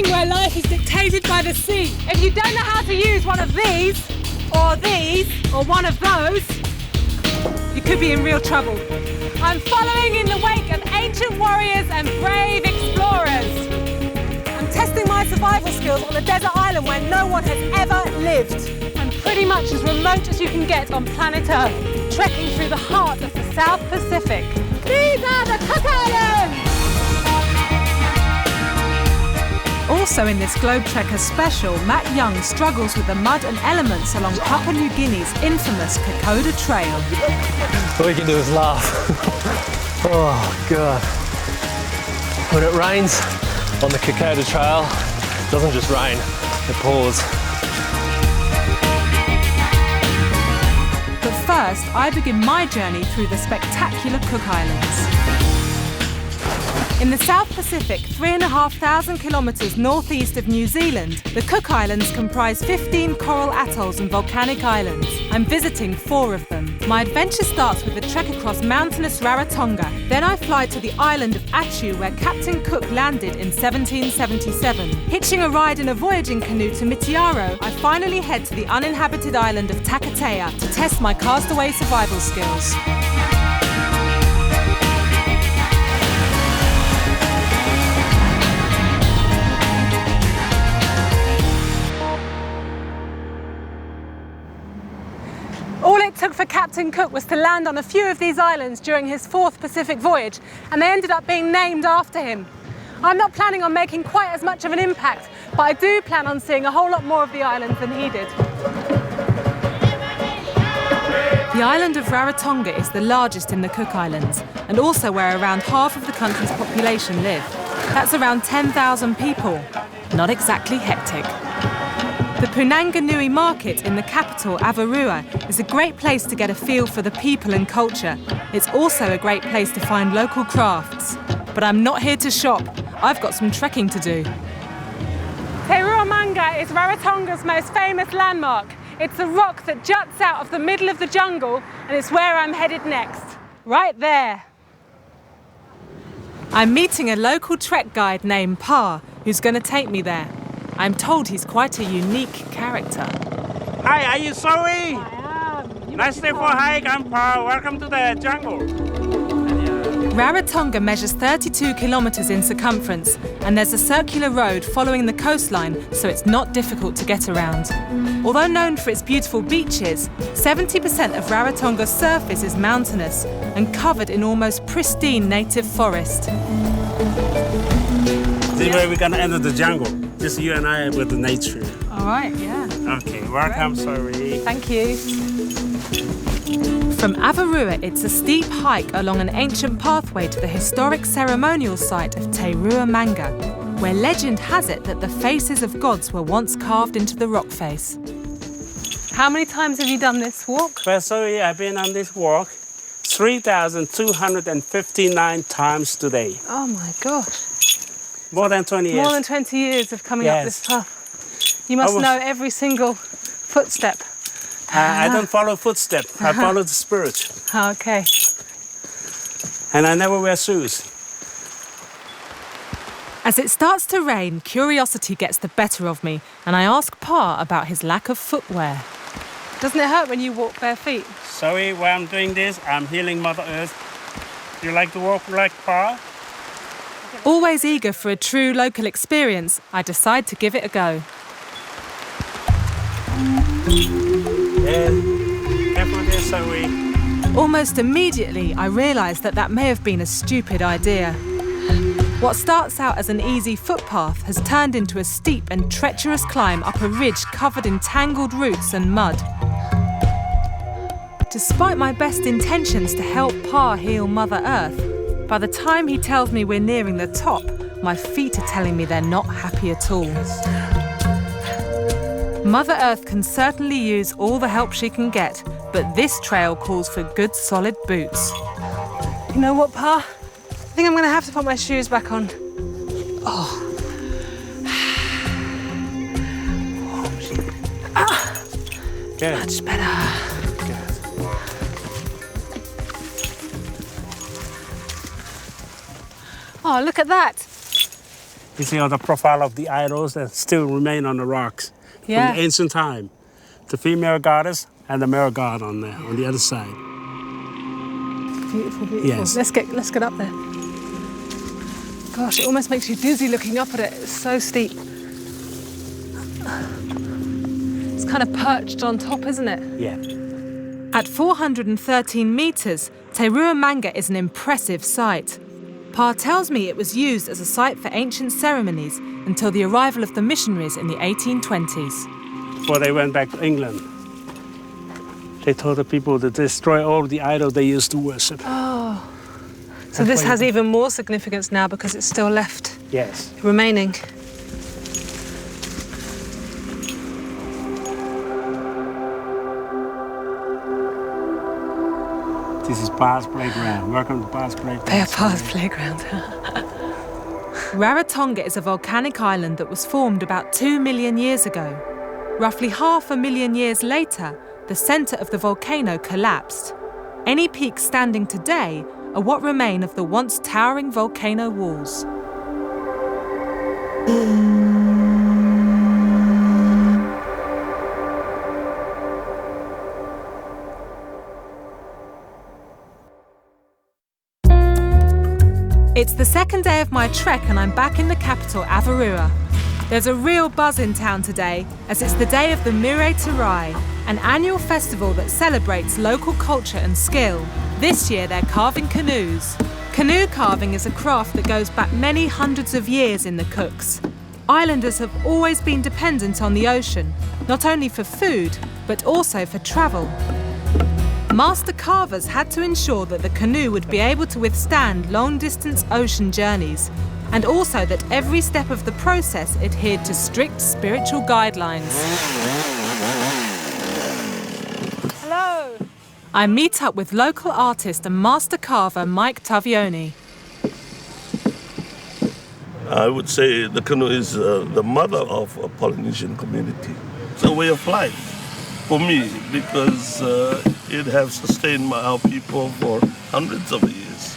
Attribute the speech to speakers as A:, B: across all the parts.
A: Where life is dictated by the sea. If you don't know how to use one of these, or one of those, you could be in real trouble. I'm following in the wake of ancient warriors and brave explorers. I'm testing my survival skills on a desert island where no one has ever lived. I'm pretty much as remote as you can get on planet Earth, trekking through the heart of the South Pacific. These are the Cook Islands!
B: Also in this Globetrekker special, Matt Young struggles with the mud and elements along Papua New Guinea's infamous Kokoda Trail.
C: All we can do is laugh. Oh, God. When it rains on the Kokoda Trail, it doesn't just rain, it pours.
B: But first, I begin my journey through the spectacular Cook Islands. In the South Pacific, 3,500 kilometres northeast of New Zealand, the Cook Islands comprise 15 coral atolls and volcanic islands. I'm visiting 4 of them. My adventure starts with a trek across mountainous Rarotonga. Then I fly to the island of Attu, where Captain Cook landed in 1777. Hitching a ride in a voyaging canoe to Mitiaro, I finally head to the uninhabited island of Takatea to test my castaway survival skills.
A: All it took for Captain Cook was to land on a few of these islands during his 4th Pacific voyage, and they ended up being named after him. I'm not planning on making quite as much of an impact, but I do plan on seeing a whole lot more of the islands than he did.
B: The island of Rarotonga is the largest in the Cook Islands, and also where around half of the country's population live. That's around 10,000 people. Not exactly hectic. The Punanganui market in the capital, Avarua, is a great place to get a feel for the people and culture. It's also a great place to find local crafts. But I'm not here to shop. I've got some trekking to do.
A: Te Ruamanga is Rarotonga's most famous landmark. It's a rock that juts out of the middle of the jungle, and it's where I'm headed next. Right there.
B: I'm meeting a local trek guide named Pa, who's going to take me there. I'm told he's quite a unique character.
D: Hi, are you Zoe?
A: I am.
D: Nice day for a hike. I'm Paul. Welcome to the jungle.
B: Rarotonga measures 32 kilometres in circumference, and there's a circular road following the coastline, so it's not difficult to get around. Although known for its beautiful beaches, 70% of Rarotonga's surface is mountainous and covered in almost pristine native forest.
D: This is where we're going to enter the jungle. Just you and I with the nature.
A: All right, yeah.
D: Okay, welcome, sorry.
A: Thank you.
B: From Avarua, it's a steep hike along an ancient pathway to the historic ceremonial site of Te Ruamanga, where legend has it that the faces of gods were once carved into the rock face.
A: How many times have you done this walk?
D: Well, sorry, I've been on this walk 3,259 times today.
A: Oh my gosh.
D: More than 20 years.
A: More than 20 years of coming up this path. You must know every single footstep.
D: I don't follow footsteps. I follow the spirit.
A: Okay.
D: And I never wear shoes.
B: As it starts to rain, curiosity gets the better of me, and I ask Pa about his lack of footwear.
A: Doesn't it hurt when you walk bare feet?
D: Sorry, while I'm doing this, I'm healing Mother Earth. You like to walk like Pa?
B: Always eager for a true local experience, I decide to give it a go.
D: Yeah, careful there, sorry.
B: Almost immediately, I realise that may have been a stupid idea. What starts out as an easy footpath has turned into a steep and treacherous climb up a ridge covered in tangled roots and mud. Despite my best intentions to help Pa heal Mother Earth, By the time he tells me we're nearing the top, my feet are telling me they're not happy at all. Mother Earth can certainly use all the help she can get, but this trail calls for good solid boots.
A: You know what, Pa? I think I'm going to have to put my shoes back on. Oh.
D: Good.
A: Much better. Oh, look at that.
D: You see all the profile of the idols that still remain on the rocks
A: Yeah.
D: from the ancient time. The female goddess and the male god on there, on the other side.
A: Beautiful, beautiful.
D: Yes.
A: Let's get up there. Gosh, it almost makes you dizzy looking up at it. It's so steep. It's kind of perched on top, isn't it?
D: Yeah.
B: At 413 metres, Teruya Manga is an impressive sight. Pa tells me it was used as a site for ancient ceremonies until the arrival of the missionaries in the 1820s.
D: Before they went back to England, they told the people to destroy all the idols they used to worship.
A: Oh. So this has even more significance now because it's still left
D: Yes.
A: remaining.
D: This is Pa's playground. Welcome to Pa's playground.
A: They are Pa's playground.
B: Rarotonga is a volcanic island that was formed about 2 million years ago. Roughly 500,000 years later, the centre of the volcano collapsed. Any peaks standing today are what remain of the once towering volcano walls. It's the second day of my trek and I'm back in the capital, Avarua. There's a real buzz in town today as it's the day of the Mire Terai, an annual festival that celebrates local culture and skill. This year they're carving canoes. Canoe carving is a craft that goes back many hundreds of years in the Cooks. Islanders have always been dependent on the ocean, not only for food, but also for travel. Master carvers had to ensure that the canoe would be able to withstand long-distance ocean journeys, and also that every step of the process adhered to strict spiritual guidelines.
A: Hello.
B: I meet up with local artist and master carver Mike Tavioni.
E: I would say the canoe is the mother of a Polynesian community. It's a way of life for me because it has sustained our people for hundreds of years.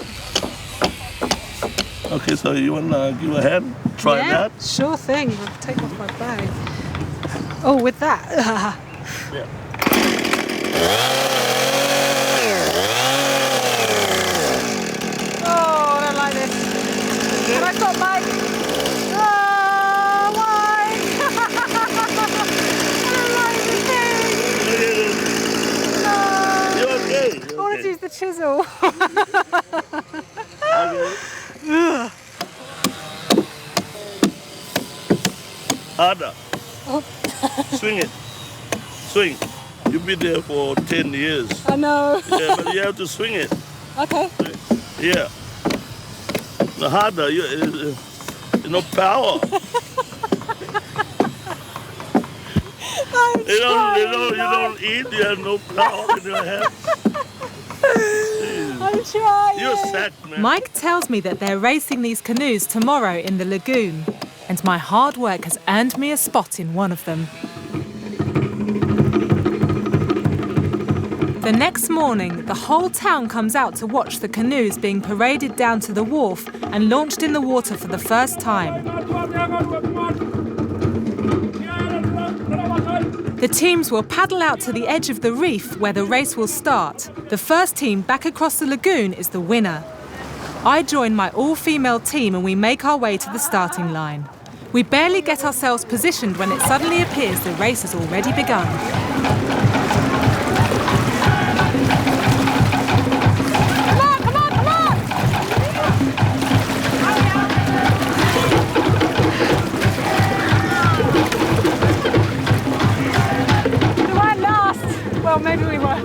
E: Okay, so you want to give a hand? Try that?
A: Sure thing. I'll take off my bag. Oh, with that?
E: Yeah.
A: Oh, I don't like this. Can I stop, Mike? Oh, Mike! I don't like this thing. No.
E: You're okay.
A: I want to use the chisel.
E: Harder. Swing it. Swing. You've been there for 10 years.
A: I know.
E: Yeah, but you have to swing it.
A: Okay.
E: Yeah. The harder, you know, power.
A: I'm
E: You
A: trying.
E: don't eat, you have no power in your hands.
A: I'm trying.
E: You're sad, man.
B: Mike tells me that they're racing these canoes tomorrow in the lagoon, and my hard work has earned me a spot in one of them. The next morning, the whole town comes out to watch the canoes being paraded down to the wharf and launched in the water for the first time. The teams will paddle out to the edge of the reef where the race will start. The first team back across the lagoon is the winner. I join my all-female team and we make our way to the starting line. We barely get ourselves positioned when it suddenly appears the race has already begun.
A: We weren't last. Well, maybe we were.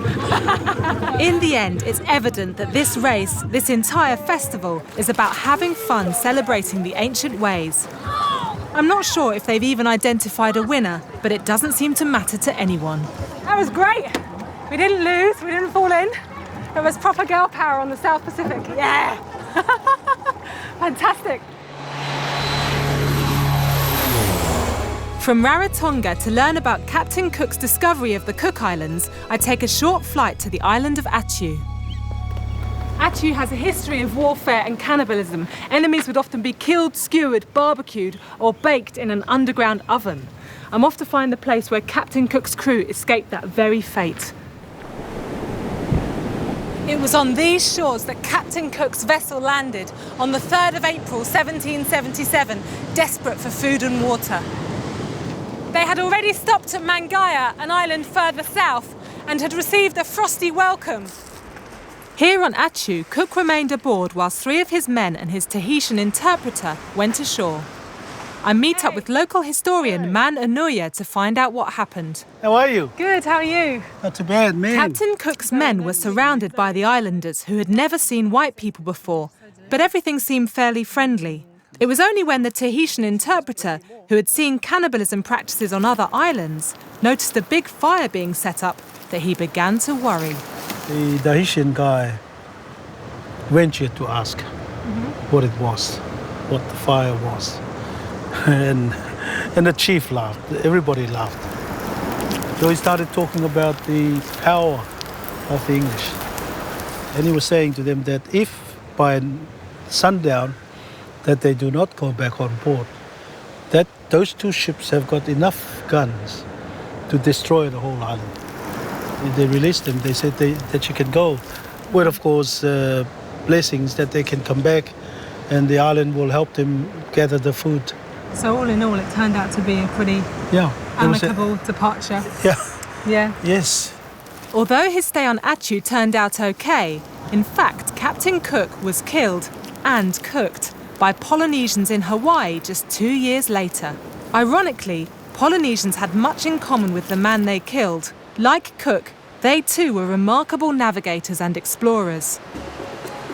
B: In the end, it's evident that this race, this entire festival, is about having fun celebrating the ancient ways. I'm not sure if they've even identified a winner, but it doesn't seem to matter to anyone.
A: That was great. We didn't lose, we didn't fall in. It was proper girl power on the South Pacific. Yeah! Fantastic.
B: From Rarotonga to learn about Captain Cook's discovery of the Cook Islands, I take a short flight to the island of Attu.
A: Attu has a history of warfare and cannibalism. Enemies would often be killed, skewered, barbecued, or baked in an underground oven. I'm off to find the place where Captain Cook's crew escaped that very fate.
B: It was on these shores that Captain Cook's vessel landed on the 3rd of April 1777, desperate for food and water.
A: They had already stopped at Mangaia, an island further south, and had received a frosty welcome.
B: Here on Attu, Cook remained aboard whilst 3 of his men and his Tahitian interpreter went ashore. I meet up with local historian Man Anuya to find out what happened.
D: How are you?
A: Good, how are you?
D: Not too bad, man.
B: Captain Cook's men were surrounded by the islanders who had never seen white people before, but everything seemed fairly friendly. It was only when the Tahitian interpreter, who had seen cannibalism practices on other islands, noticed a big fire being set up that he began to worry.
F: The Tahitian guy ventured to ask what it was, what the fire was. And the chief laughed. Everybody laughed. So he started talking about the power of the English. And he was saying to them that if by sundown that they do not go back on board, that those 2 ships have got enough guns to destroy the whole island. They released them. They said that you can go with, of course, blessings that they can come back and the island will help them gather the food.
A: So all in all, it turned out to be a pretty amicable departure.
F: Yeah.
A: Yeah.
F: Yes.
B: Although his stay on Attu turned out okay, in fact, Captain Cook was killed and cooked by Polynesians in Hawaii just 2 years later. Ironically, Polynesians had much in common with the man they killed. Like Cook, they too were remarkable navigators and explorers.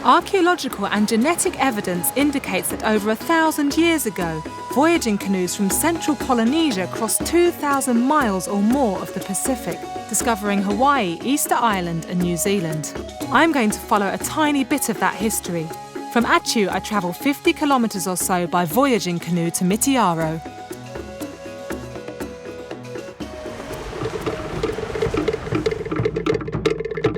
B: Archaeological and genetic evidence indicates that over 1,000 years ago, voyaging canoes from central Polynesia crossed 2,000 miles or more of the Pacific, discovering Hawaii, Easter Island and New Zealand. I'm going to follow a tiny bit of that history. From Attu, I travel 50 kilometres or so by voyaging canoe to Mitiaro.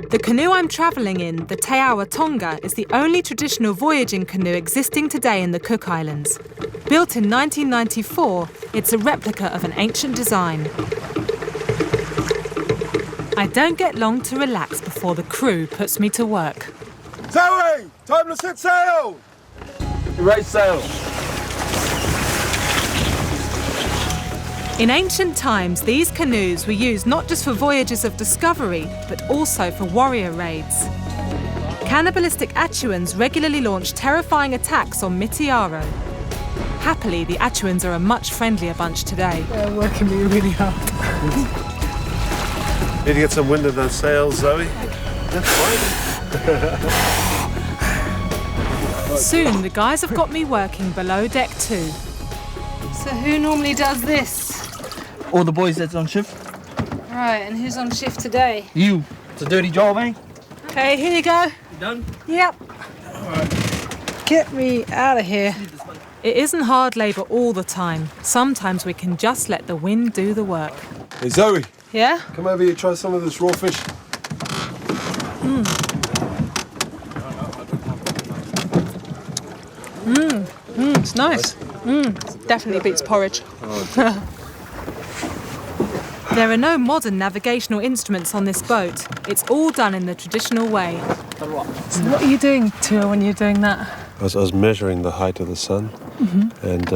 B: The canoe I'm travelling in, the Te Awa Tonga, is the only traditional voyaging canoe existing today in the Cook Islands. Built in 1994, it's a replica of an ancient design. I don't get long to relax before the crew puts me to work.
G: Zoe, time to set sail! Raise sail.
B: In ancient times, these canoes were used not just for voyages of discovery, but also for warrior raids. Cannibalistic Attuans regularly launched terrifying attacks on Mitiaro. Happily, the Attuans are a much friendlier bunch today.
A: They're working me really hard.
G: Need to get some wind in those sails, Zoe. That's fine.
B: Soon, the guys have got me working below deck too.
A: So who normally does this?
H: All the boys that's on shift.
A: Right, and who's on shift today?
H: You. It's a dirty job, eh?
A: Okay, here you go.
H: You done?
A: Yep. Get me out of here.
B: It isn't hard labour all the time. Sometimes we can just let the wind do the work.
G: Hey, Zoe,
A: Yeah?
G: come over here, try some of this raw fish.
A: It's nice. Definitely beats porridge.
B: There are no modern navigational instruments on this boat. It's all done in the traditional way.
A: So what are you doing, Tua, when you're doing that?
G: I was measuring the height of the sun, and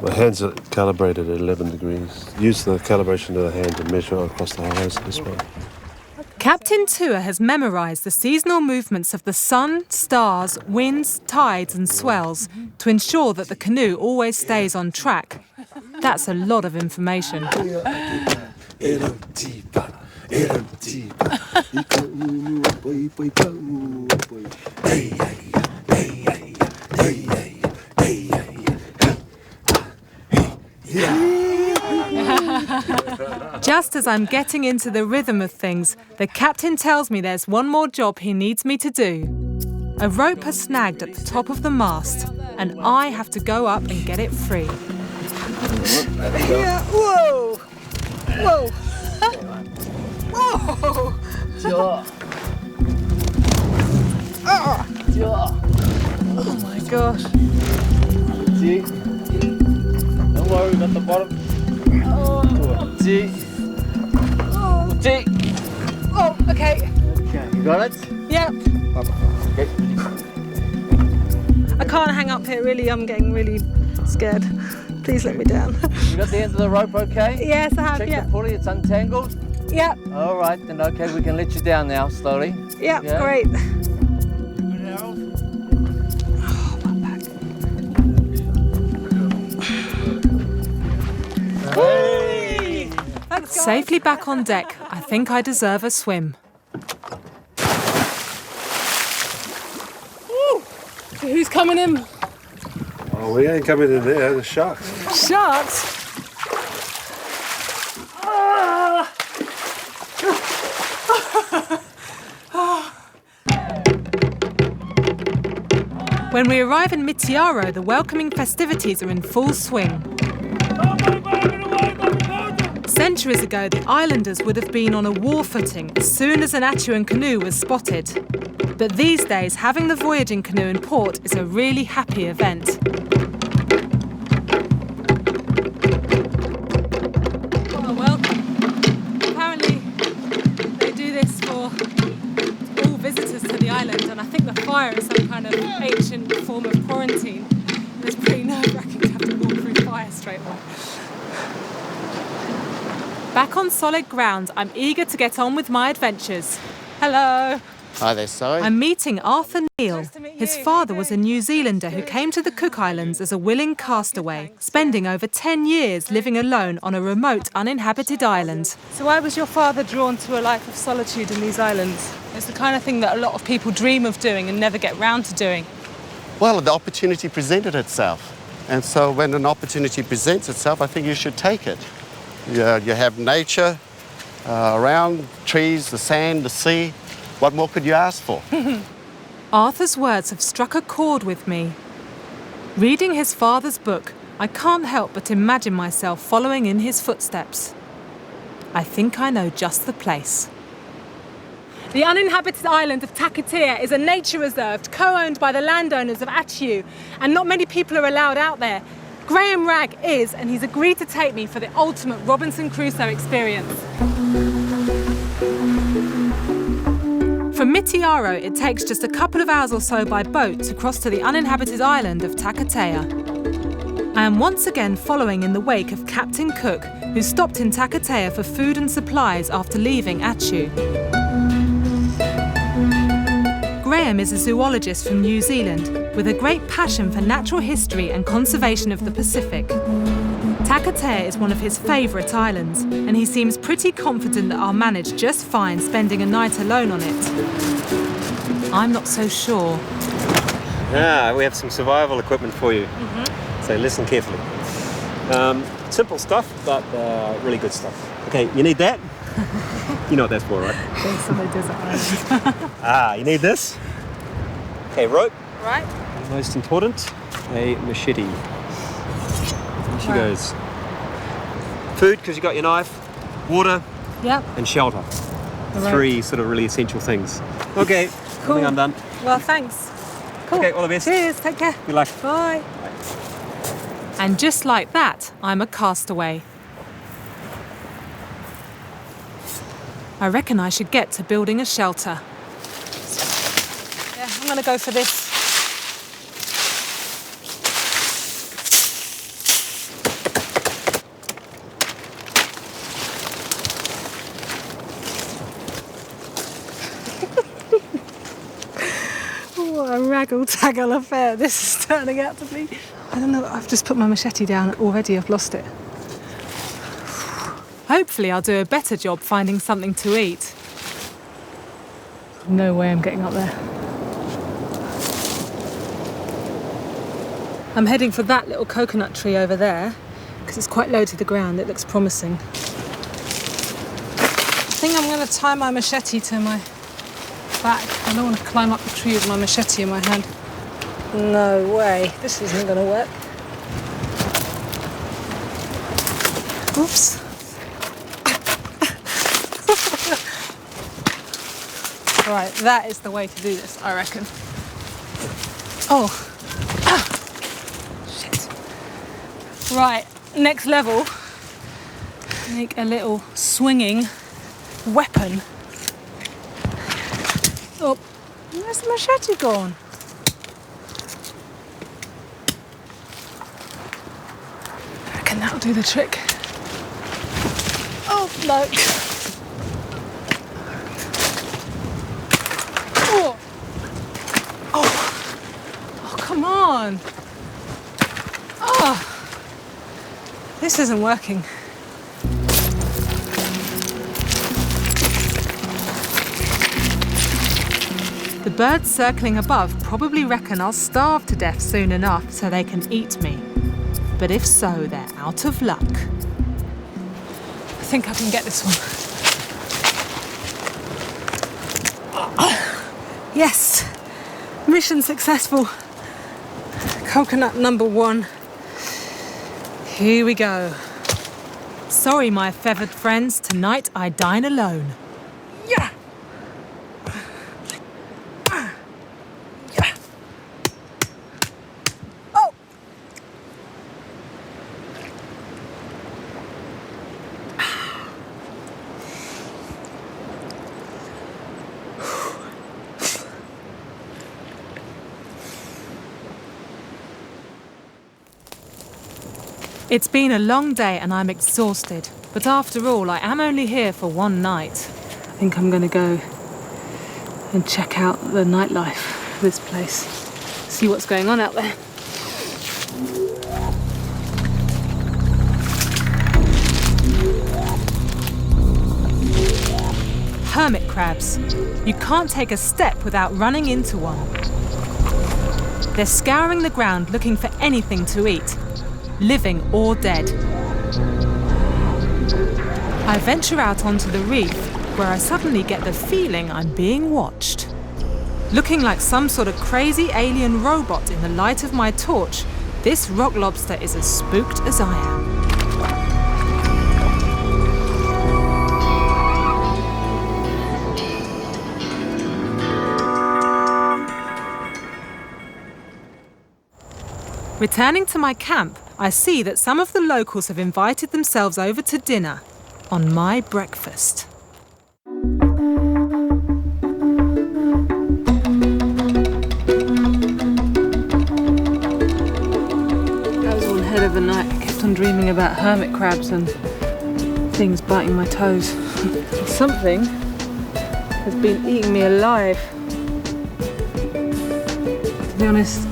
G: my hands are calibrated at 11 degrees. Use the calibration of the hand to measure across the horizon as well.
B: Captain Tua has memorised the seasonal movements of the sun, stars, winds, tides and swells to ensure that the canoe always stays on track. That's a lot of information. Just as I'm getting into the rhythm of things, the captain tells me there's one more job he needs me to do. A rope has snagged at the top of the mast, and I have to go up and get it free.
A: Yeah. Whoa! Whoa! Whoa! Oh my gosh!
H: See? Don't worry, we got the bottom. See? See?
A: Oh, okay.
H: Okay, you got it?
A: Yep.
H: Okay.
A: I can't hang up here. Really, I'm getting really scared. Please let me down.
H: You got the end of the rope okay?
A: Yes, I have.
H: Check
A: Yeah.
H: the pulley, it's untangled.
A: Yep.
H: All right, then okay, we can let you down now, slowly.
A: Yep.
H: Yeah.
A: Great.
H: Good, Harold?
A: Hey! Thanks, guys.
B: Safely back on deck, I think I deserve a swim.
A: Who's coming in?
G: Oh, we ain't coming in there, the sharks.
A: Sharks?
B: When we arrive in Mitiaro, the welcoming festivities are in full swing. Centuries ago, the islanders would have been on a war footing as soon as an Achuan canoe was spotted. But these days, having the voyaging canoe in port is a really happy event.
A: Oh, welcome. Apparently, they do this for all visitors to the island, and I think the fire is some kind of ancient form of quarantine. It's pretty nerve-wracking to have to walk through fire straight away.
B: Back on solid ground, I'm eager to get on with my adventures.
A: Hello.
I: Hi there, Zoe.
B: I'm meeting Arthur Neal.
A: Nice to meet
B: His
A: you.
B: father was a New Zealander who came to the Cook Islands as a willing castaway, spending over 10 years living alone on a remote, uninhabited island.
A: So why was your father drawn to a life of solitude in these islands? It's the kind of thing that a lot of people dream of doing and never get round to doing.
I: Well, the opportunity presented itself. And so when an opportunity presents itself, I think you should take it. You have nature around, trees, the sand, the sea. What more could you ask for?
B: Arthur's words have struck a chord with me. Reading his father's book, I can't help but imagine myself following in his footsteps. I think I know just the place.
A: The uninhabited island of Takatea is a nature reserve co-owned by the landowners of Atiu, and not many people are allowed out there. Graham Ragg is, and he's agreed to take me for the ultimate Robinson Crusoe experience.
B: From Mitiaro, it takes just a couple of hours or so by boat to cross to the uninhabited island of Takatea. I am once again following in the wake of Captain Cook, who stopped in Takatea for food and supplies after leaving Atiu. Graham is a zoologist from New Zealand with a great passion for natural history and conservation of the Pacific. Takatea is one of his favourite islands, and he seems pretty confident that I'll manage just fine spending a night alone on it. I'm not so sure.
J: We have some survival equipment for you. So listen carefully. Simple stuff, but really good stuff. Okay, you need that? You know what that's for, right?
A: Thanks on the desert island.
J: You need this? Okay, rope.
A: Right?
J: Most important, a machete. There she goes. Food, because you got your knife, water,
A: Yep.
J: and shelter.
A: Right.
J: 3 sort of really essential things. Okay, I
A: Cool.
J: think I'm done.
A: Well, thanks. Cool.
J: Okay, all the best.
A: Cheers. Take care.
J: Good luck.
A: Bye.
B: And just like that, I'm a castaway. I reckon I should get to building a shelter.
A: Yeah, I'm gonna go for this. What a raggle-taggle affair this is turning out to be. I don't know, I've just put my machete down already, I've lost it.
B: Hopefully I'll do a better job finding something to eat. No way I'm getting up there. I'm heading for that little coconut tree over there because it's quite low to the ground. It looks promising. I think I'm going to tie my machete to my back. I don't want to climb up the tree with my machete in my hand. No way. This isn't going to work. Oops. Right, that is the way to do this, I reckon. Oh. Shit. Right, next level. Make a little swinging weapon. Oh, where's the machete gone? I reckon that'll do the trick. Oh, no. Oh, come on. Oh, this isn't working. The birds circling above probably reckon I'll starve to death soon enough so they can eat me. But if so, they're out of luck. I think I can get this one. Yes, mission successful. Coconut number 1. Here we go. Sorry, my feathered friends, tonight I dine alone. Yeah. Oh. It's been a long day and I'm exhausted, but after all, I am only here for one night. I think I'm going to go and check out the nightlife of this place, see what's going on out there. Hermit crabs. You can't take a step without running into one. They're scouring the ground looking for anything to eat, living or dead. I venture out onto the reef, where I suddenly get the feeling I'm being watched. Looking like some sort of crazy alien robot in the light of my torch, this rock lobster is as spooked as I am. Returning to my camp, I see that some of the locals have invited themselves over to dinner on my breakfast. That was one hell of a night. I kept on dreaming about hermit crabs and things biting my toes. Something has been eating me alive. To be honest,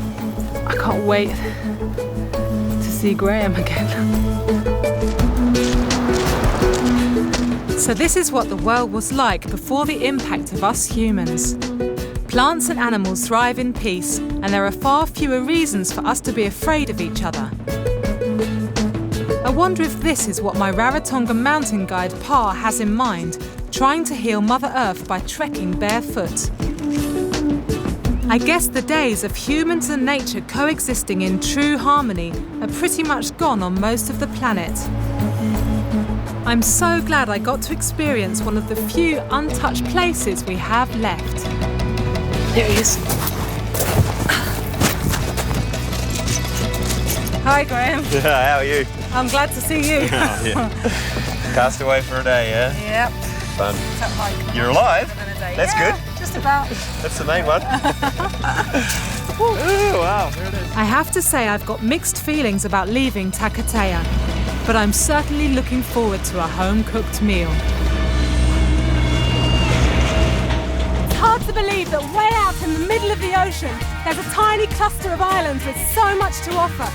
B: I can't wait to see Graham again. So this is what the world was like before the impact of us humans. Plants and animals thrive in peace, and there are far fewer reasons for us to be afraid of each other. I wonder if this is what my Rarotonga mountain guide Pa has in mind, trying to heal Mother Earth by trekking barefoot. I guess the days of humans and nature coexisting in true harmony are pretty much gone on most of the planet. I'm so glad I got to experience one of the few untouched places we have left. Here he is. Hi, Graham.
J: How are you?
B: I'm glad to see you.
J: Oh, yeah. Cast away for a day, yeah?
B: Yep.
J: Fun.
B: Felt like
J: You're alive? That's
B: yeah,
J: good.
B: Just about.
J: That's the main one. Oh, wow. There it is.
B: I have to say I've got mixed feelings about leaving Takatea, but I'm certainly looking forward to a home-cooked meal. It's hard to believe that way out in the middle of the ocean, there's a tiny cluster of islands with so much to offer.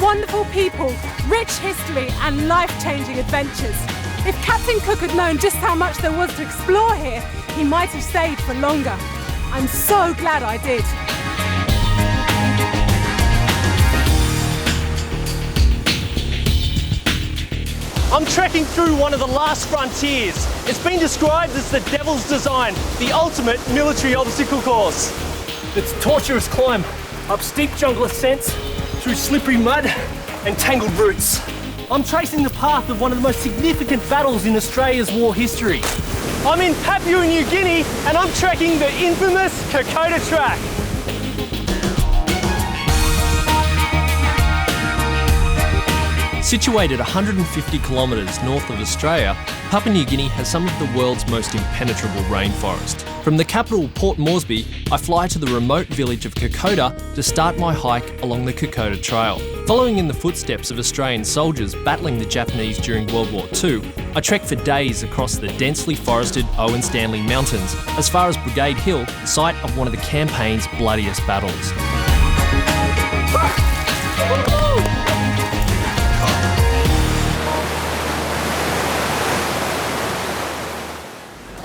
B: Wonderful people, rich history, and life-changing adventures.
A: If Captain Cook had known just how much there was to explore here, he might have stayed for longer. I'm so glad I did.
C: I'm trekking through one of the last frontiers. It's been described as the devil's design, the ultimate military obstacle course. It's a torturous climb, up steep jungle ascents, through slippery mud and tangled roots. I'm tracing the path of one of the most significant battles in Australia's war history. I'm in Papua New Guinea and I'm trekking the infamous Kokoda Track. Situated 150 kilometres north of Australia, Papua New Guinea has some of the world's most impenetrable rainforest. From the capital, Port Moresby, I fly to the remote village of Kokoda to start my hike along the Kokoda Trail. Following in the footsteps of Australian soldiers battling the Japanese during World War II, I trek for days across the densely forested Owen Stanley Mountains as far as Brigade Hill, site of one of the campaign's bloodiest battles.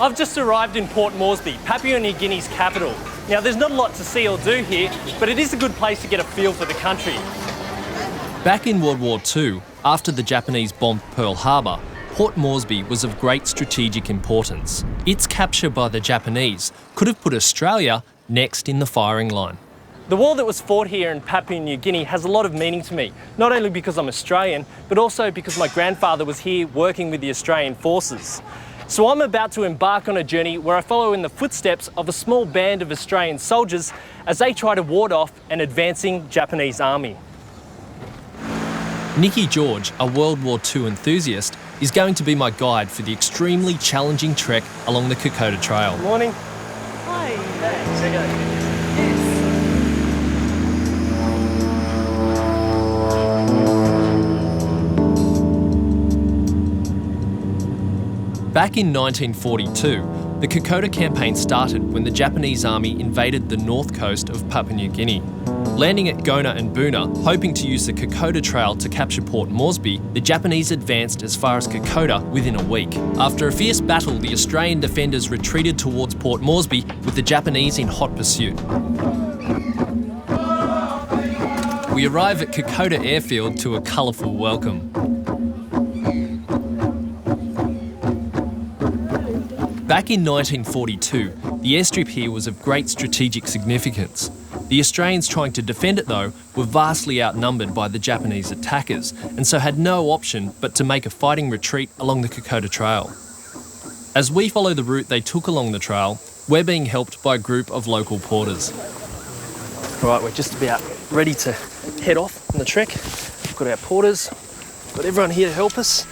C: I've just arrived in Port Moresby, Papua New Guinea's capital. Now, there's not a lot to see or do here, but it is a good place to get a feel for the country. Back in World War II, after the Japanese bombed Pearl Harbor, Port Moresby was of great strategic importance. Its capture by the Japanese could have put Australia next in the firing line. The war that was fought here in Papua New Guinea has a lot of meaning to me, not only because I'm Australian, but also because my grandfather was here working with the Australian forces. So I'm about to embark on a journey where I follow in the footsteps of a small band of Australian soldiers as they try to ward off an advancing Japanese army. Nicky George, a World War II enthusiast, is going to be my guide for the extremely challenging trek along the Kokoda Trail. Good morning.
A: Hi.
C: Thanks, how you going? Back in 1942, the Kokoda campaign started when the Japanese army invaded the north coast of Papua New Guinea. Landing at Gona and Boona, hoping to use the Kokoda Trail to capture Port Moresby, the Japanese advanced as far as Kokoda within a week. After a fierce battle, the Australian defenders retreated towards Port Moresby with the Japanese in hot pursuit. We arrive at Kokoda Airfield to a colourful welcome. Back in 1942, the airstrip here was of great strategic significance. The Australians trying to defend it, though, were vastly outnumbered by the Japanese attackers, and so had no option but to make a fighting retreat along the Kokoda Trail. As we follow the route they took along the trail, we're being helped by a group of local porters. Right, we're just about ready to head off on the trek. We've got our porters, got everyone here to help us.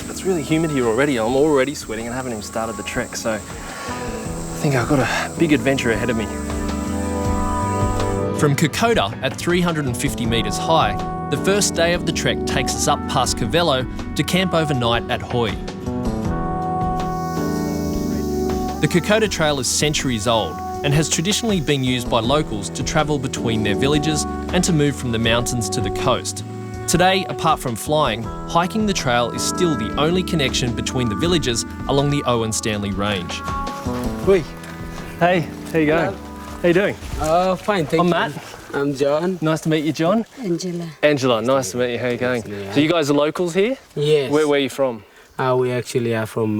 C: It's really humid here already. I'm already sweating and haven't even started the trek, so I think I've got a big adventure ahead of me. From Kokoda, at 350 metres high, the first day of the trek takes us up past Cavello to camp overnight at Hoi. The Kokoda Trail is centuries old and has traditionally been used by locals to travel between their villages and to move from the mountains to the coast. Today, apart from flying, hiking the trail is still the only connection between the villages along the Owen Stanley Range. Oi. Hey, how you going? How you doing?
K: Fine, thank you.
C: I'm Matt.
K: I'm John.
C: Nice to meet you, John.
L: Angela.
C: Angela, nice to meet you. How you going? So you guys are locals here?
K: Yes.
C: Where are you from?
K: We actually are from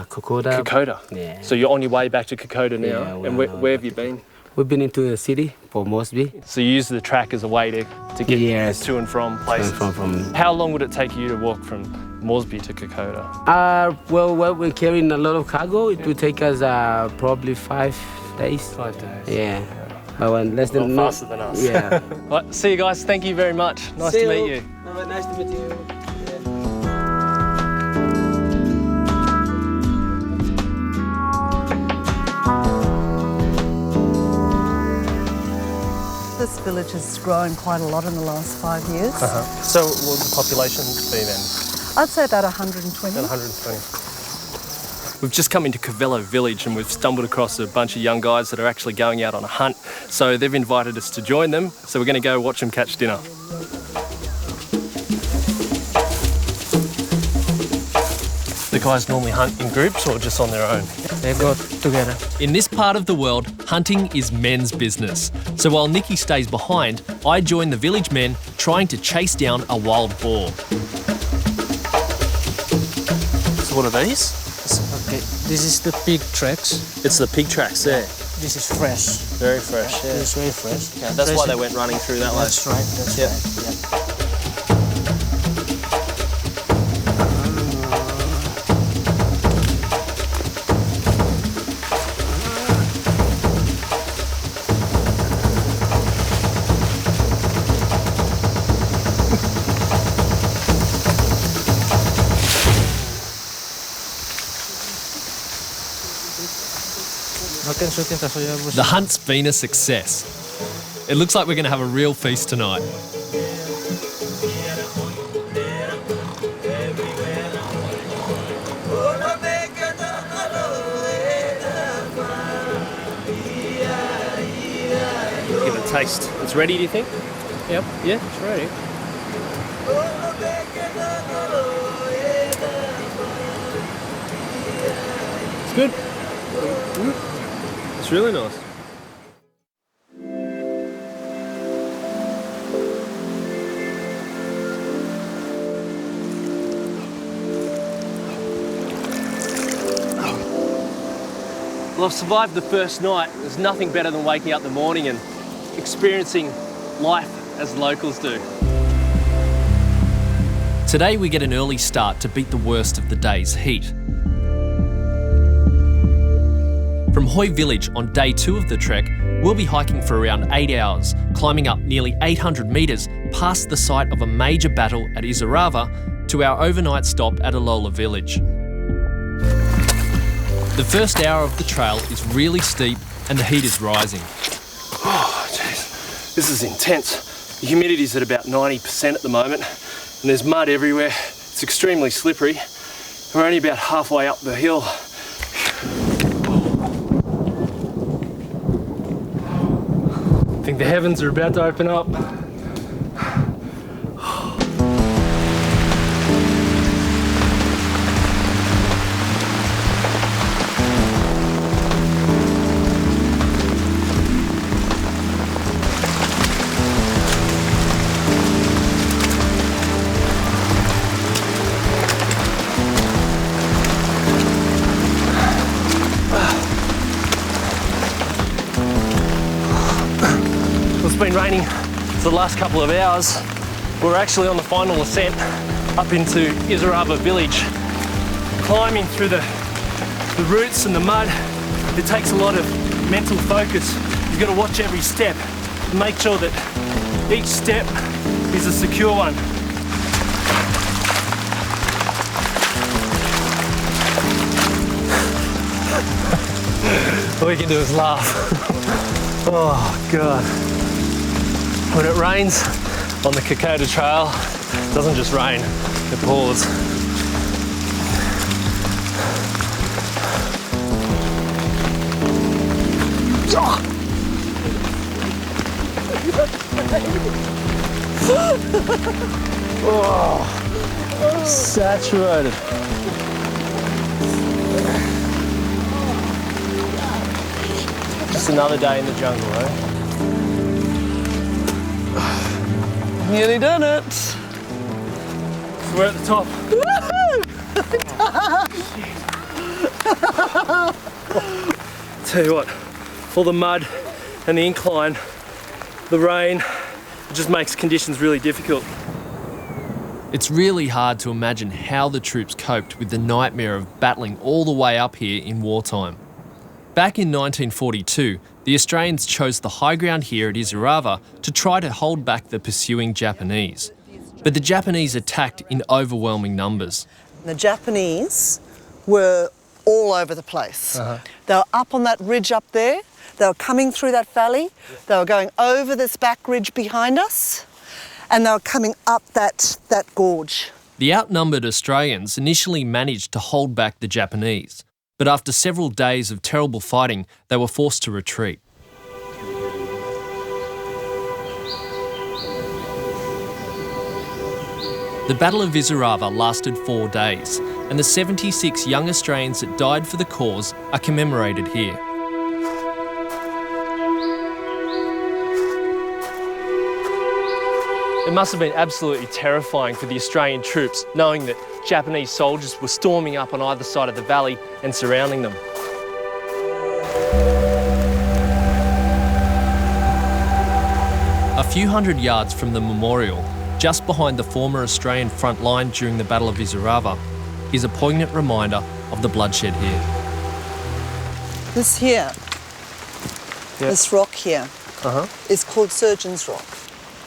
K: Kokoda.
C: Kokoda?
K: Yeah.
C: So you're on your way back to Kokoda now?
K: Yeah,
C: and where have you been?
K: We've been into the city, Port Moresby.
C: So you use the track as a way to get to and from places?
K: From.
C: How long would it take you to walk from Moresby to Kokoda?
K: Well, we're carrying a lot of cargo. It would take us probably 5 days.
C: 5 days.
K: Yeah. But less than
C: faster than us.
K: Yeah.
C: Right, see you guys. Thank you very much. Nice to meet you.
K: Nice to meet you.
L: This village has grown quite a lot in the last 5 years.
C: So what would the population be then?
L: I'd say about 120.
C: About 120. We've just come into Cavello village and we've stumbled across a bunch of young guys that are actually going out on a hunt. So they've invited us to join them. So we're going to go watch them catch dinner. The guys normally hunt in groups or just on their own?
K: They go together.
C: In this part of the world, hunting is men's business. So while Nikki stays behind, I join the village men trying to chase down a wild boar. So what are these?
K: Okay, this is the pig tracks.
C: It's the pig tracks there.
K: This is fresh.
C: Very fresh, yeah.
K: This is very fresh.
C: Okay, that's why they went running through that way.
K: That's right, that's right. Yeah.
C: The hunt's been a success. It looks like we're going to have a real feast tonight. Give it a taste. It's ready, do you think?
K: Yep.
C: Yeah, it's ready. It's good. It's really nice. Well, I've survived the first night. There's nothing better than waking up in the morning and experiencing life as locals do. Today we get an early start to beat the worst of the day's heat. From Hoi Village on day 2 of the trek, we'll be hiking for around 8 hours, climbing up nearly 800 metres past the site of a major battle at Izarava to our overnight stop at Alola Village. The first hour of the trail is really steep and the heat is rising. Oh, jeez, this is intense. The humidity's at about 90% at the moment and there's mud everywhere. It's extremely slippery. We're only about halfway up the hill. I think the heavens are about to open up. It's been raining for the last couple of hours. We're actually on the final ascent up into Izarava village. Climbing through the roots and the mud, it takes a lot of mental focus. You've got to watch every step and make sure that each step is a secure one. All we can do is laugh. Oh God. When it rains on the Kokoda Trail, it doesn't just rain, it pours. Oh, saturated. Just another day in the jungle, eh?
L: Nearly done it.
C: We're at the top. Tell you what, all the mud and the incline, the rain, it just makes conditions really difficult. It's really hard to imagine how the troops coped with the nightmare of battling all the way up here in wartime. Back in 1942, the Australians chose the high ground here at Izarava to try to hold back the pursuing Japanese. But the Japanese attacked in overwhelming numbers.
L: The Japanese were all over the place. They were up on that ridge up there. They were coming through that valley. They were going over this back ridge behind us. And they were coming up that gorge.
C: The outnumbered Australians initially managed to hold back the Japanese. But after several days of terrible fighting, they were forced to retreat. The Battle of Izarava lasted 4 days, and the 76 young Australians that died for the cause are commemorated here. It must have been absolutely terrifying for the Australian troops knowing that Japanese soldiers were storming up on either side of the valley and surrounding them. A few hundred yards from the memorial, just behind the former Australian front line during the Battle of Izarava, is a poignant reminder of the bloodshed here.
L: This here, this rock here, is called Surgeon's Rock.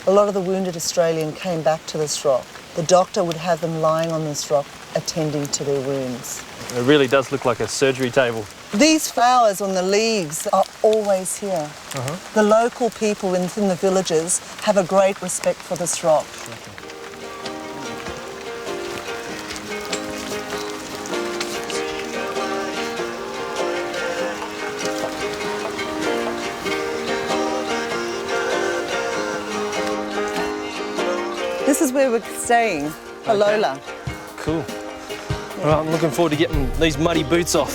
L: A lot of the wounded Australian came back to this rock. The doctor would have them lying on this rock, attending to their wounds.
C: It really does look like a surgery table.
L: These flowers on the leaves are always here. The local people within the villages have a great respect for this rock. This is where we're staying, Alola.
C: Cool. All right, I'm looking forward to getting these muddy boots off.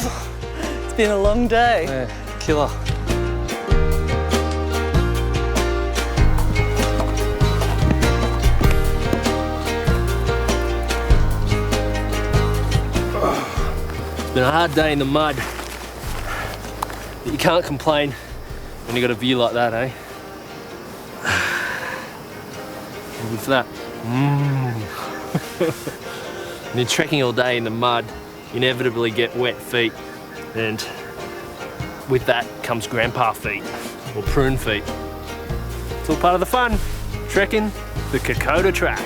L: It's been a long day.
C: Yeah, killer. It's been a hard day in the mud. But you can't complain when you got a view like that, eh? And with that, When you're trekking all day in the mud, you inevitably get wet feet, and with that comes grandpa feet, or prune feet. It's all part of the fun, trekking the Kokoda Track.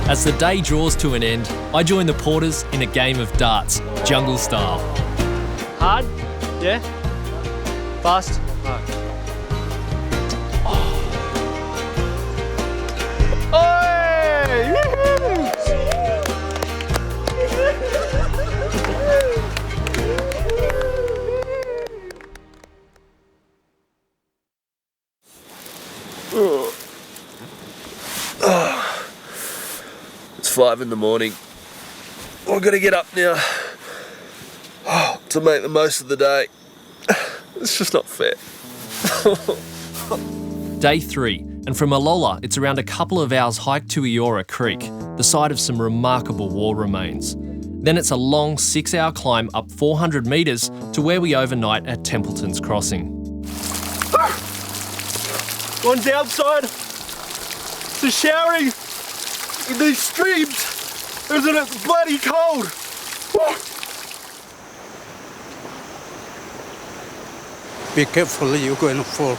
C: As the day draws to an end, I join the porters in a game of darts, jungle style. Hard? Yeah? Fast? Right.
G: It's 5 in the morning. I've got to get up now to make the most of the day. It's just not fair.
C: Day 3, and from Alola, it's around a couple of hours hike to Eora Creek, the site of some remarkable war remains. Then it's a long 6-hour climb up 400 metres to where we overnight at Templeton's Crossing.
G: One's outside. They're showering in these streams. Isn't it bloody cold?
F: Be careful, you're going to fall.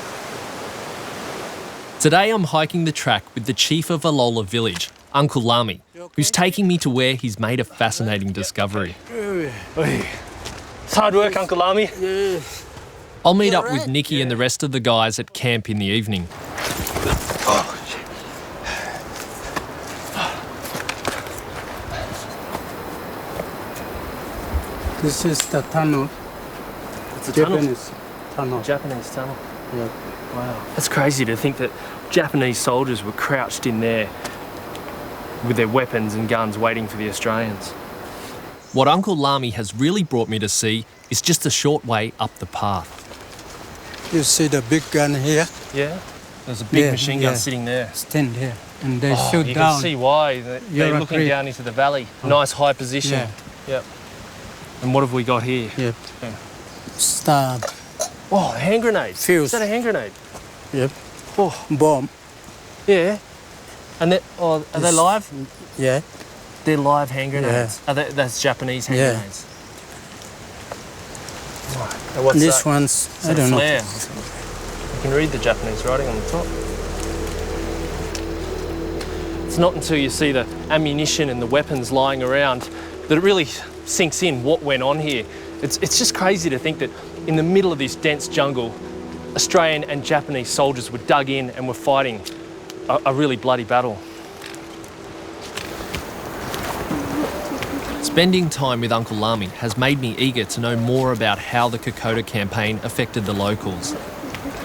C: Today I'm hiking the track with the chief of Alola village, Uncle Lami, who's taking me to where he's made a fascinating discovery.
G: It's hard work, Uncle Lami.
F: Yeah.
C: I'll meet up with Nikki and the rest of the guys at camp in the evening.
F: This is the tunnel.
C: It's a
F: Japanese tunnel.
C: Japanese tunnel.
F: Yeah.
C: Wow. That's crazy to think that Japanese soldiers were crouched in there with their weapons and guns waiting for the Australians. What Uncle Lami has really brought me to see is just a short way up the path.
F: You see the big gun here?
C: Yeah? There's a big machine gun sitting there.
F: Stand here. And they shoot
C: you
F: down.
C: can see why. They're looking down into the valley. Nice high position.
F: Yeah.
C: Yep. And what have we got here?
F: Yep.
C: Yeah.
F: Stab.
C: Oh, a hand grenade.
F: Fuse.
C: Is that a hand grenade?
F: Yep.
C: Oh.
F: Bomb.
C: Yeah. And are they live?
F: Yeah.
C: They're live hand grenades. Yeah. That's Japanese hand grenades. Right. And what's
F: this
C: that?
F: one's,
C: It's
F: I don't
C: flare.
F: know.
C: You can read the Japanese writing on the top. It's not until you see the ammunition and the weapons lying around that it really sinks in what went on here. It's just crazy to think that in the middle of this dense jungle, Australian and Japanese soldiers were dug in and were fighting a really bloody battle. Spending time with Uncle Lami has made me eager to know more about how the Kokoda campaign affected the locals.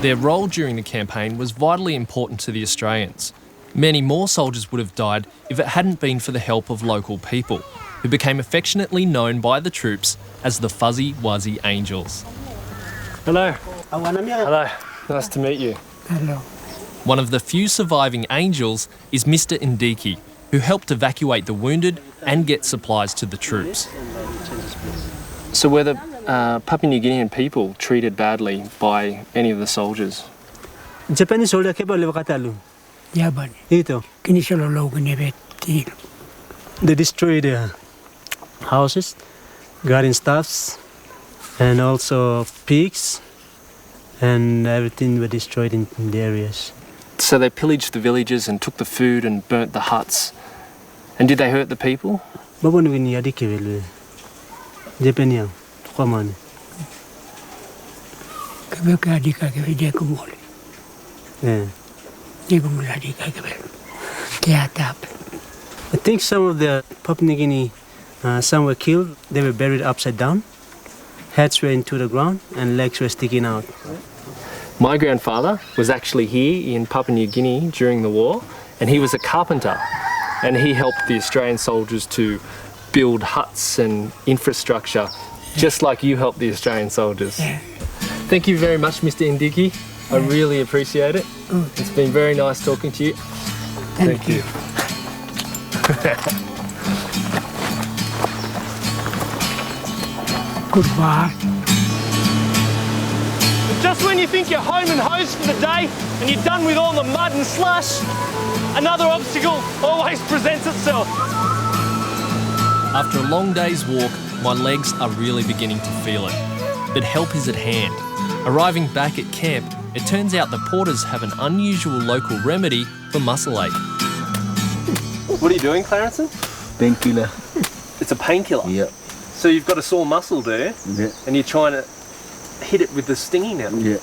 C: Their role during the campaign was vitally important to the Australians. Many more soldiers would have died if it hadn't been for the help of local people, who became affectionately known by the troops as the Fuzzy Wuzzy Angels.
D: Hello. Hello. Nice to meet you.
K: Hello.
C: One of the few surviving angels is Mr. Ndiki, who helped evacuate the wounded and get supplies to the troops.
M: So were the Papua New Guinean people treated badly by any of the soldiers?
D: Japanese soldier keep on
K: Yabani.
D: Ito.
K: Kinisolo logo nebet.
D: They destroyed houses, garden stuffs, and also pigs, and everything was destroyed in the areas.
M: So they pillaged the villages and took the food and burnt the huts. And did they hurt the people?
D: Japanese. Come on. Yeah. I think some of the Papua New Guinea, some were killed. They were buried upside down. Heads were into the ground and legs were sticking out.
M: My grandfather was actually here in Papua New Guinea during the war, and he was a carpenter, and he helped the Australian soldiers to build huts and infrastructure, just like you helped the Australian soldiers.
K: Yeah.
M: Thank you very much, Mr. Ndiki. I really appreciate it. It's been very nice talking to you.
K: Thank you. Goodbye.
C: Just when you think you're home and hosed for the day and you're done with all the mud and slush, another obstacle always presents itself. After a long day's walk, my legs are really beginning to feel it. But help is at hand. Arriving back at camp, it turns out the porters have an unusual local remedy for muscle ache.
M: What are you doing, Clarenson?
N: Painkiller.
M: It's a painkiller?
N: Yep.
M: So you've got a sore muscle there,
N: Yeah.
M: and you're trying to hit it with the stinging now?
N: Yeah.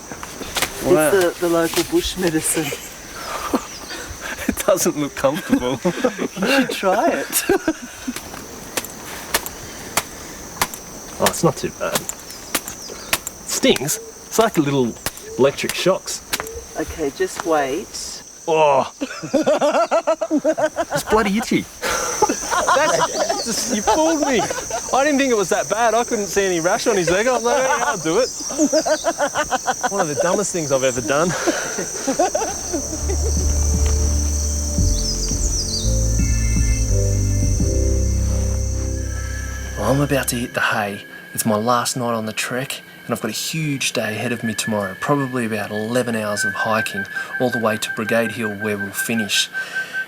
M: Wow.
L: It's the local bush medicine.
M: It doesn't look comfortable.
L: You should try it.
M: Oh, it's not too bad. It stings. It's like a little electric shocks.
L: Okay, just wait.
M: Oh! It's bloody itchy. That's just, you fooled me. I didn't think it was that bad. I couldn't see any rash on his leg. I was like, yeah, I'll do it. One of the dumbest things I've ever done. Well, I'm about to hit the hay. It's my last night on the trek, and I've got a huge day ahead of me tomorrow, probably about 11 hours of hiking all the way to Brigade Hill where we'll finish.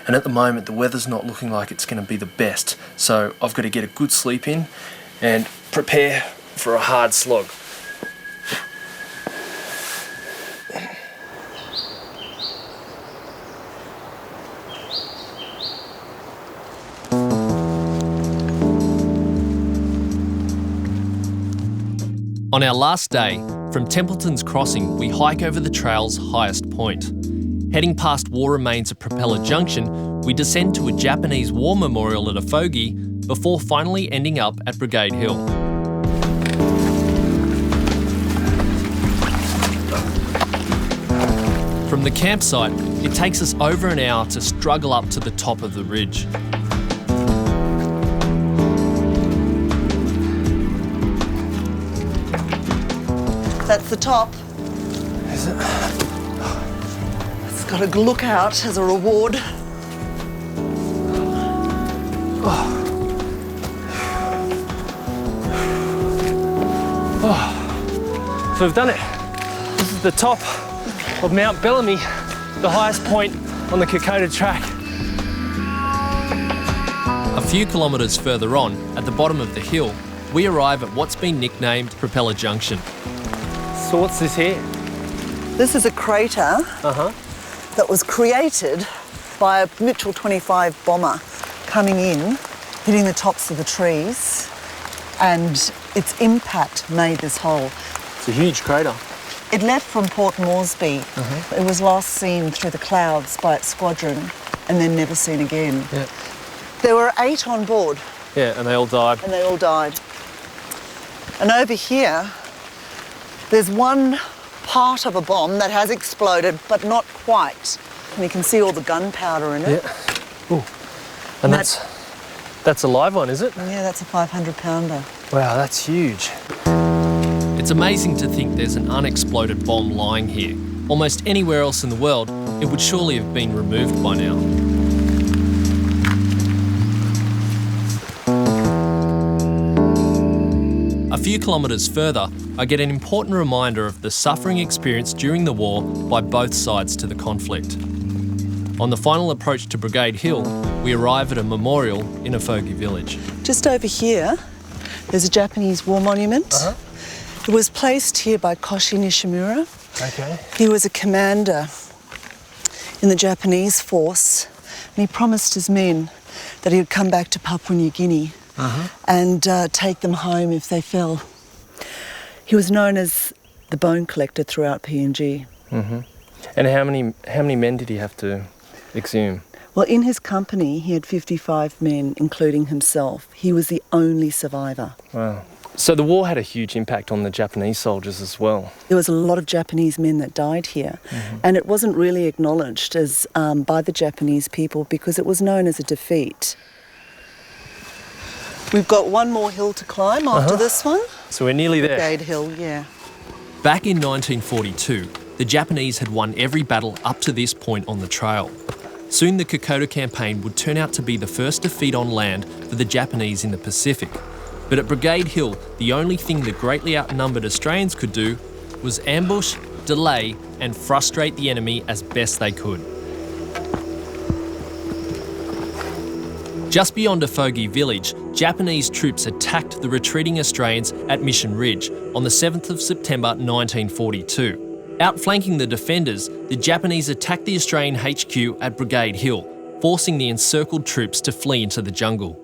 M: And at the moment the weather's not looking like it's going to be the best, so I've got to get a good sleep in and prepare for a hard slog.
C: On our last day, from Templeton's Crossing, we hike over the trail's highest point. Heading past war remains at Propeller Junction, we descend to a Japanese war memorial at Afogi before finally ending up at Brigade Hill. From the campsite, it takes us over an hour to struggle up to the top of the ridge.
L: That's the top.
M: Is it?
L: It's got a lookout as a reward.
C: Oh. So we've done it. This is the top of Mount Bellamy, the highest point on the Kokoda track. A few kilometres further on, at the bottom of the hill, we arrive at what's been nicknamed Propeller Junction.
M: So what's this here?
L: This is a crater that was created by a Mitchell 25 bomber coming in, hitting the tops of the trees, and its impact made this hole.
M: It's a huge crater.
L: It left from Port Moresby. It was last seen through the clouds by its squadron and then never seen again.
M: Yeah.
L: There were 8 on board.
M: Yeah, and they all died.
L: And they all died. And over here, there's one part of a bomb that has exploded, but not quite. and you can see all the gunpowder in it.
M: Yeah. Ooh. And that's a live one, is it?
L: Yeah, that's a 500-pounder.
M: Wow, that's huge.
C: It's amazing to think there's an unexploded bomb lying here. Almost anywhere else in the world, it would surely have been removed by now. A few kilometres further, I get an important reminder of the suffering experienced during the war by both sides to the conflict. On the final approach to Brigade Hill, we arrive at a memorial in Afogi village.
L: Just over here, there's a Japanese war monument. It was placed here by Koshi Nishimura.
M: Okay.
L: He was a commander in the Japanese force, and he promised his men that he would come back to Papua New Guinea and take them home if they fell. He was known as the bone collector throughout PNG.
M: And how many men did he have to exhume?
L: Well, in his company, he had 55 men, including himself. He was the only survivor.
M: Wow. So the war had a huge impact on the Japanese soldiers as well.
L: There was a lot of Japanese men that died here, and it wasn't really acknowledged as by the Japanese people because it was known as a defeat. We've got one more hill to climb after this one.
M: So we're nearly there.
L: Brigade Hill, yeah.
C: Back in 1942, the Japanese had won every battle up to this point on the trail. Soon the Kokoda campaign would turn out to be the first defeat on land for the Japanese in the Pacific. But at Brigade Hill, the only thing the greatly outnumbered Australians could do was ambush, delay, and frustrate the enemy as best they could. Just beyond Afogi village, Japanese troops attacked the retreating Australians at Mission Ridge on the 7th of September 1942. Outflanking the defenders, the Japanese attacked the Australian HQ at Brigade Hill, forcing the encircled troops to flee into the jungle.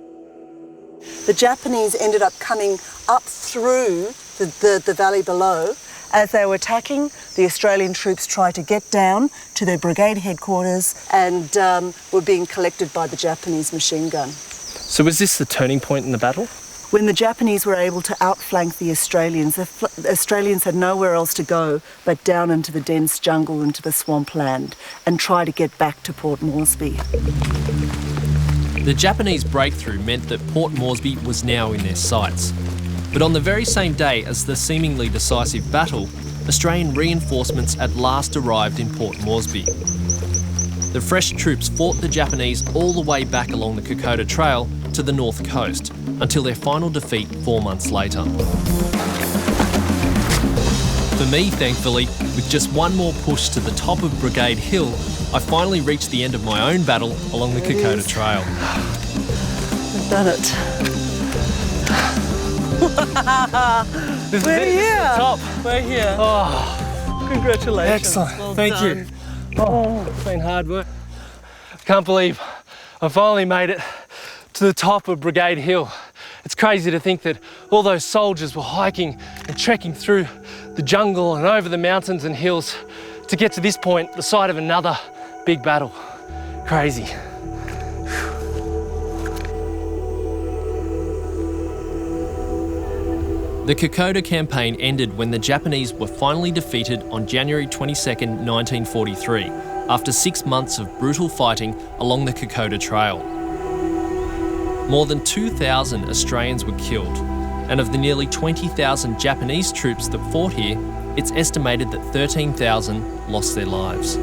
L: The Japanese ended up coming up through the valley below. As they were attacking, the Australian troops tried to get down to their brigade headquarters and were being collected by the Japanese machine gun.
M: So was this the turning point in the battle?
L: When the Japanese were able to outflank the Australians had nowhere else to go but down into the dense jungle, into the swampland, and try to get back to Port Moresby.
C: The Japanese breakthrough meant that Port Moresby was now in their sights. But on the very same day as the seemingly decisive battle, Australian reinforcements at last arrived in Port Moresby. The fresh troops fought the Japanese all the way back along the Kokoda Trail to the north coast, until their final defeat 4 months later. For me, thankfully, with just one more push to the top of Brigade Hill, I finally reached the end of my own battle along the Kokoda Trail.
L: We've done it.
M: We're
L: here.
M: Top.
L: We're here.
M: Oh,
L: congratulations.
M: Excellent.
L: Well
M: Thank
L: done.
M: you. Oh, it's been hard work. I can't believe I finally made it to the top of Brigade Hill. It's crazy to think that all those soldiers were hiking and trekking through the jungle and over the mountains and hills to get to this point, the site of another big battle. Crazy.
C: The Kokoda campaign ended when the Japanese were finally defeated on January 22nd, 1943, after 6 months of brutal fighting along the Kokoda Trail. More than 2,000 Australians were killed, and of the nearly 20,000 Japanese troops that fought here, it's estimated that 13,000 lost their lives.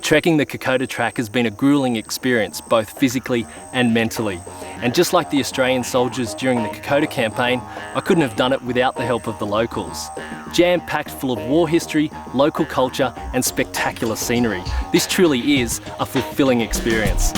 M: Trekking the Kokoda Track has been a gruelling experience, both physically and mentally. And just like the Australian soldiers during the Kokoda campaign, I couldn't have done it without the help of the locals. Jam-packed full of war history, local culture and spectacular scenery. This truly is a fulfilling experience.